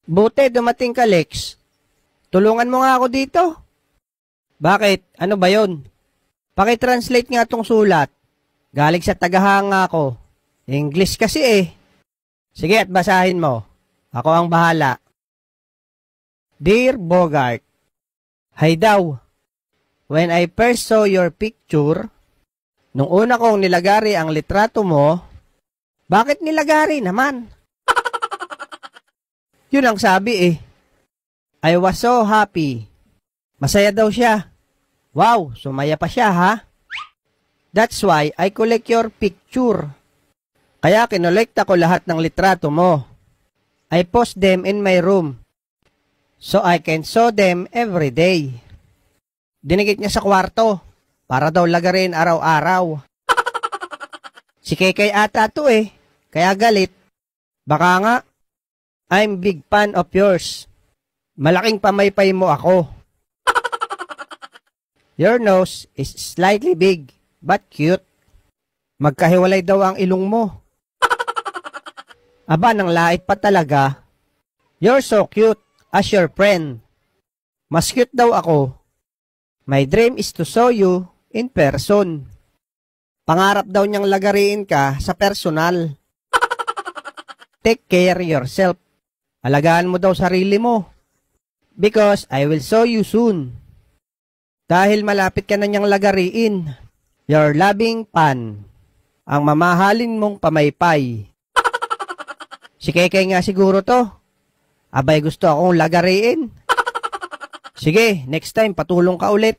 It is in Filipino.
Buti dumating ka, Lex. Tulungan mo nga ako dito. Bakit? Ano ba yon? Pakitranslate nga tong sulat. Galing sa tagahanga ko. English kasi eh. Sige at basahin mo. Ako ang bahala. Dear Bogart, Hay daw. When I first saw your picture, nung una kong nilagari ang litrato mo, bakit nilagari naman? Yun ang sabi eh. I was so happy. Masaya daw siya. Wow, sumaya pa siya ha? That's why I collect your picture. Kaya kinolekta ko lahat ng litrato mo. I post them in my room so I can show them every day. Dinigit niya sa kwarto para daw lagarin araw-araw. Si Kekay ata to eh, kaya galit. Baka nga, I'm big fan of yours. Malaking pamaypay mo ako. Your nose is slightly big but cute. Magkahiwalay daw ang ilong mo. Aba, nang lait pa talaga. You're so cute as your friend. Mas cute daw ako. My dream is to show you in person. Pangarap daw niyang lagariin ka sa personal. Take care yourself. Alagaan mo daw sarili mo. Because I will show you soon. Dahil malapit ka na niyang lagariin. Your loving fan. Ang mamahalin mong pamaypay. Si Kekay nga siguro to. Abay gusto akong lagariin. Sige, next time patulong ka ulit.